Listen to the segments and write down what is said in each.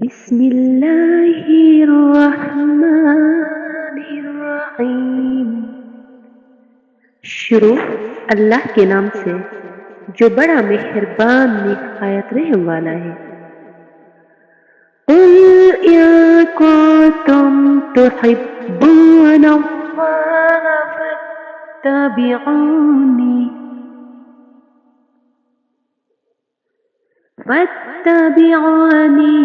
بسم اللہ الرحمن الرحیم۔ شروع اللہ کے نام سے جو بڑا مہربان نہایت رحم والا ہے۔ قل ان کنتم تحبون اللہ فاتبعوني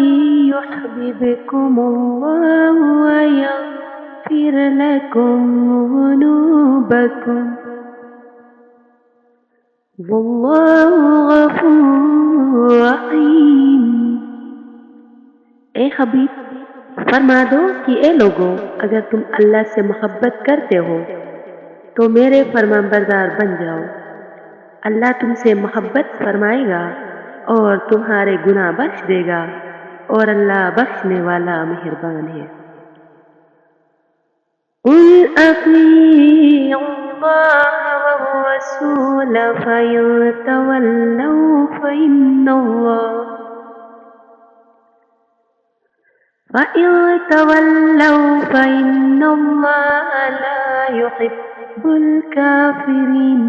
يحببكم الله ويغفر لكم ذنوبكم والله غفور رحیم۔ اے حبیب فرما دو کہ اے لوگوں، اگر تم اللہ سے محبت کرتے ہو تو میرے فرمان بردار بن جاؤ۔ اللہ تم سے محبت فرمائے گا اور تمہارے گناہ بخش دے گا، اور اللہ بخشنے والا مہربان ہے۔ قل اطیعوا اللہ والرسول فإن تولوا فإن اللہ لا يحب الکافرین۔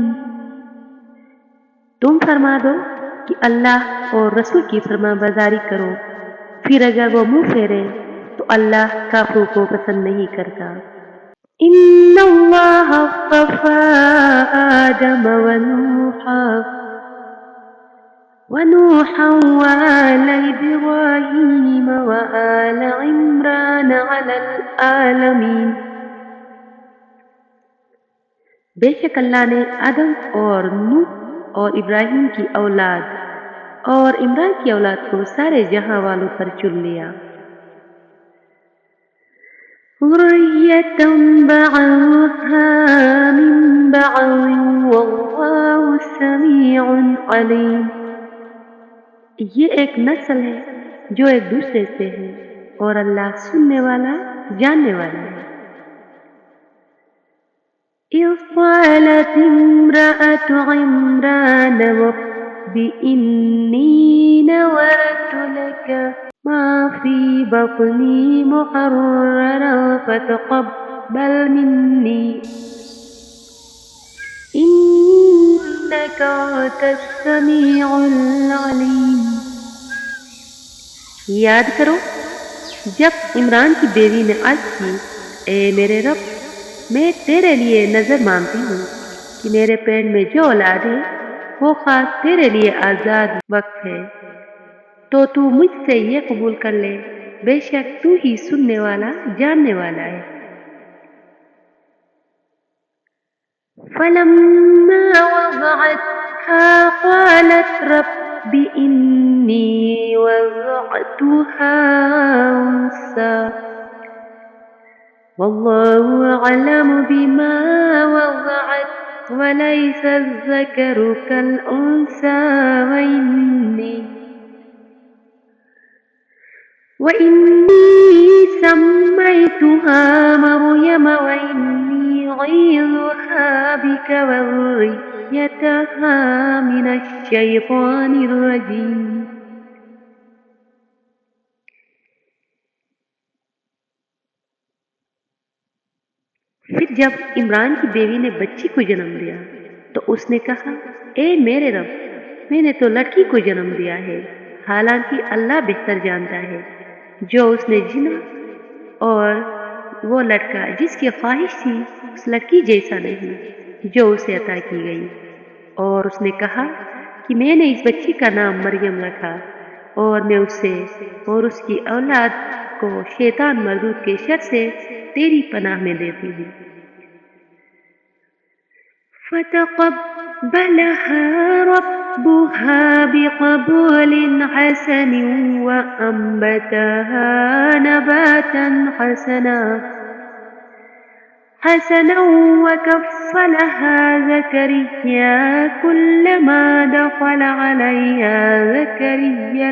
تم فرما دو کہ اللہ اور رسول کی فرما برداری کرو، پھر اگر وہ منہ پھیرے تو اللہ کافروں کو پسند نہیں کرتا۔ ان اللہ اصطفى آدم ونوحا وآل ابراہیم وآل عمران علی العالمین۔ بے شک اللہ نے آدم اور نوح اور ابراہیم کی اولاد اور عمران کی اولاد کو سارے جہاں والوں پر چن لیا۔ ذریۃ بعضها من بعض واللہ سمیع علیم۔ یہ ایک نسل ہے جو ایک دوسرے سے ہے، اور اللہ سننے والا جاننے والا ہے۔ اذ قالت امرأة عمران رب إني نذرت لك ما في بطني محررا فتقبل مني إنك أنت السميع العليم۔ یاد کرو جب عمران کی بیوی نے عرض کی، اے میرے رب، میں تیرے لیے نظر مانتی ہوں کہ میرے پیٹ میں جو اولاد ہے وہ خاص تیرے لیے آزاد وقت ہے، تو تو مجھ سے یہ قبول کر لے، بے شک تو ہی سننے والا جاننے والا ہے۔ فلما وضعتها قالت رب إني وضعتها أنثى والله أعلم بما وضعت وليس الذكر كالأنثى وإني سميتها مريم وإني أعيذها بك وذريتها من الشيطان الرجيم۔ پھر جب عمران کی بیوی نے بچی کو جنم دیا تو اس نے کہا، اے میرے رب، میں نے تو لڑکی کو جنم دیا ہے، حالانکہ اللہ بہتر جانتا ہے جو اس نے جنا، اور وہ لڑکا جس کی خواہش تھی اس لڑکی جیسا نہیں جو اسے عطا کی گئی۔ اور اس نے کہا کہ میں نے اس بچی کا نام مریم رکھا، اور میں اسے اور اس کی اولاد کو شیطان مردود کے شر سے تیری پناہ میں دیتی ہوں۔ فتقبلها ربها بقبول حسن وأنبتها نباتا حسنا وكفلها زكريا كلما دخل عليها زكريا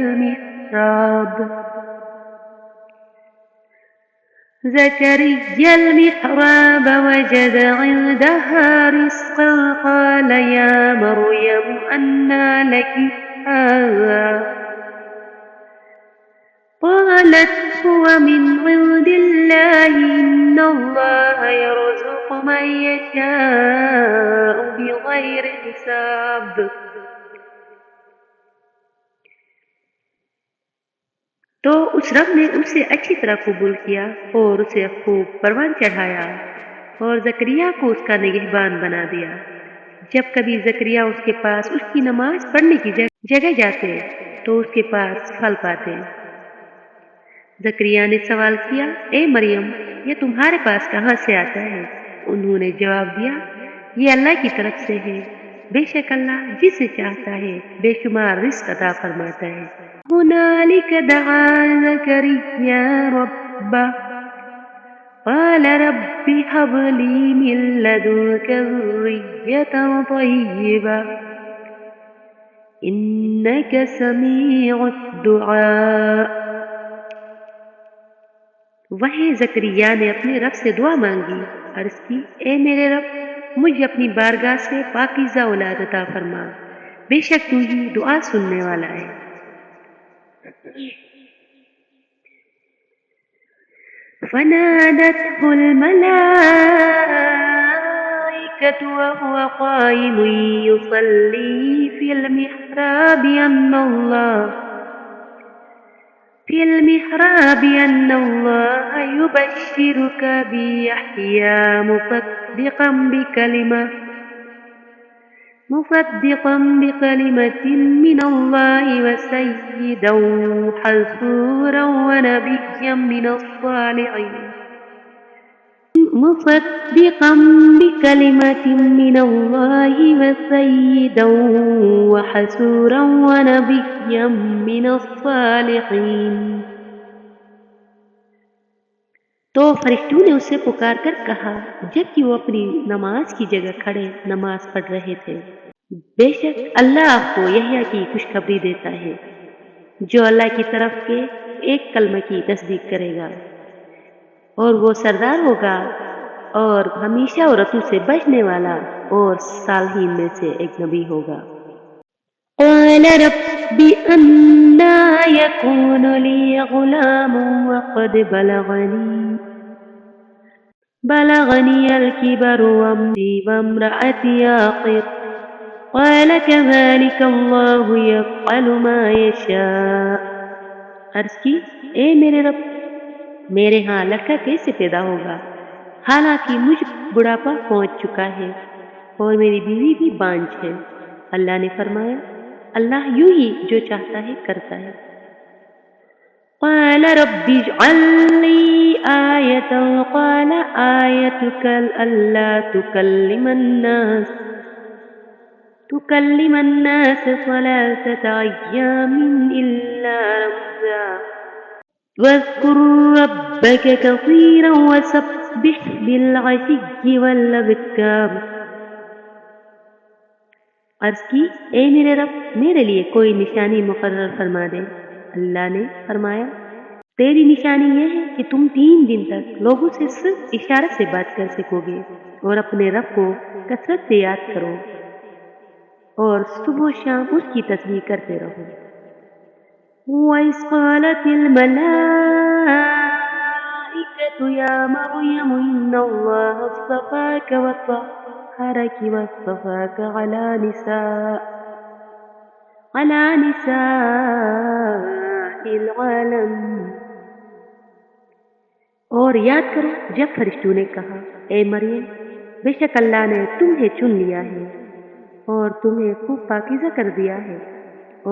المحراب وجد عندها رزقا قال يا مريم أنى لك هذا قالت هو من عند الله إن الله يرزق من يشاء بغير حساب. تو اس رب نے اسے اچھی طرح قبول کیا اور اسے خوب پروان چڑھایا اور زکریا کو اس کا نگہبان بنا دیا. جب کبھی زکریا اس کے پاس اس کی نماز پڑھنے کی جگہ جاتے تو اس کے پاس پھل پاتے. زکریا نے سوال کیا، اے مریم، یہ تمہارے پاس کہاں سے آتا ہے؟ انہوں نے جواب دیا، یہ اللہ کی طرف سے ہے. بے شک اللہ جسے چاہتا ہے بے شمار رزق عطا فرماتا ہے. هنالك دعا زكريا ربه قال رب هب لي من لدنك ذرية طيبة إنك سميع الدعاء. وہیں زکریا نے اپنے رب سے دعا مانگی، عرض کی، اے میرے رب، مجھے اپنی بارگاہ سے پاکیزہ اولاد عطا فرما، بے شک تو ہی دعا سننے والا ہے. فنادته الملائكة وهو قائم يصلي في المحراب أن الله يبشرك بيحيى مصدقا بكلمة من الله وسيدا وحصورا ونبيا من الصالحين. مصدقا بكلمة من الله وسيدا وحصورا ونبيا من الصالحين. تو فرشتوں نے اسے پکار کر کہا جبکہ وہ اپنی نماز کی جگہ کھڑے نماز پڑھ رہے تھے، بے شک اللہ آپ کو یحییٰ کی خوشخبری دیتا ہے جو اللہ کی طرف کے ایک کلمہ کی تصدیق کرے گا، اور وہ سردار ہوگا اور ہمیشہ عورتوں سے بچنے والا اور صالحین میں سے ایک نبی ہوگا. قال رب أنا يكون لي غلام وقد بلغني الكبر وامرأتي عاقر قال كذلك الله يفعل ما يشاء. عرض کی، اے میرے رب، میرے ہاں لڑکا کیسے پیدا ہوگا حالانکہ مجھ بڑھاپا پہنچ چکا ہے اور میری بیوی بھی بانجھ ہے. اللہ نے فرمایا، اللہ یوں ہی جو چاہتا ہے کرتا ہے. قال رب اجعل لي آية قال آيتك ألا تكلم الناس 3 أيام إلا رمزا واذكر ربك كثيرا وسبح بالعشي والإبكار. عرض کی، اے میرے رب، میرے لیے کوئی نشانی مقرر فرما دے. اللہ نے فرمایا، تیری نشانی یہ ہے کہ تم 3 دن تک لوگوں سے صرف اشارے سے بات کر سکو گے اور اپنے رب کو کثرت سے یاد کرو اور صبح و شام اس کی تسبیح کرتے رہو. وَإِذْ قَالَتِ الْمَلَائِكَةُ يَا مَرْيَمُ إِنَّ اللَّهَ اصْطَفَاكَ وَطَهَّرَكِ وَاصْطَفَاكَ عَلَى نِسَاءِ الْعَالَمِينَ. اور یاد کرو جب فرشتوں نے کہا، اے مریم، بے شک اللہ نے تمہیں چن لیا ہے اور تمہیں خوب پاکیزہ کر دیا ہے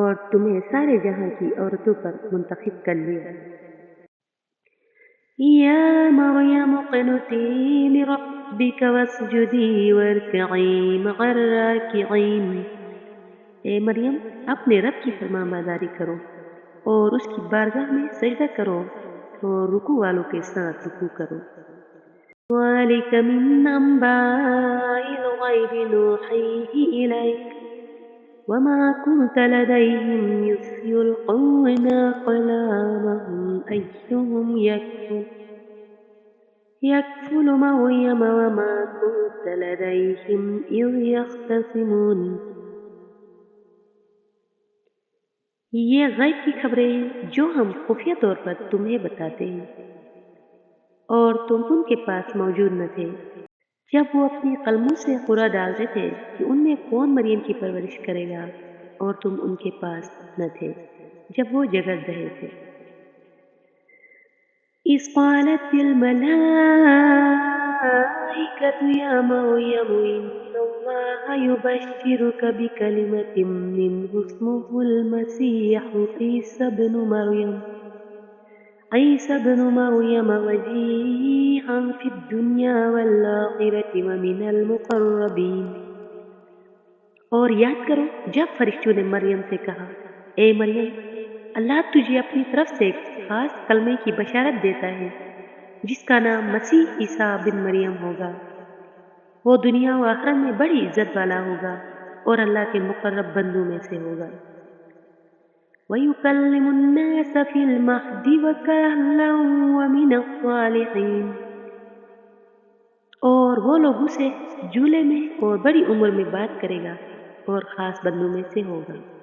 اور تمہیں سارے جہاں کی عورتوں پر منتخب کر لیا. یا مریم اقنتی لربک واسجدی وارکعی مع الراکعین. اے مریم، اپنے رب کی فرما برداری کرو اور اس کی بارگاہ میں سجدہ کرو اور رکوع والوں کے ساتھ رکوع کرو. ذَلِكَ مِنْ أَنْبَاءِ الْغَيْبِ نُوحِيهِ إِلَيْكَ وَمَا كُنْتَ لَدَيْهِمْ إِذْ يُلْقُونَ أَقْلَامَهُمْ أَيُّهُمْ يَكْفُلُ مَرْيَمَ وَمَا كُنْتَ لَدَيْهِمْ إِذْ يَخْتَصِمُونَ. یہ غیب کی خبریں ہیں جو ہم خفیہ طور پر تمہیں بتاتے ہیں اور تم ان کے پاس موجود نہ تھے جب وہ اپنی قلموں سے قرعہ ڈالتے تھے کہ ان میں کون مریم کی پرورش کرے گا، اور تم ان کے پاس نہ تھے جب وہ جگت رہے تھے۔ إذ قالت الملائكة يا مريم إن الله يبشرك بكلمة منه اسمه المسيح عيسى بن مريم وجيها في الدنيا والآخرة ومن المقربين۔ اور یاد کرو جب فرشتوں نے مریم سے کہا، اے مریم، اللہ تجھے اپنی طرف سے ایک خاص کلمے کی بشارت دیتا ہے جس کا نام مسیح عیسیٰ بن مریم ہوگا۔ وہ دنیا و آخرت میں بڑی عزت والا ہوگا اور اللہ کے مقرب بندوں میں سے ہوگا۔ وَيُكَلِّمُ النَّاسَ فِي الْمَهْدِ وَكَهْلًا وَمِنَ الصَّالِحِينَ۔ اور وہ لوگوں سے جھولے میں اور بڑی عمر میں بات کرے گا اور خاص بندوں میں سے ہوگا۔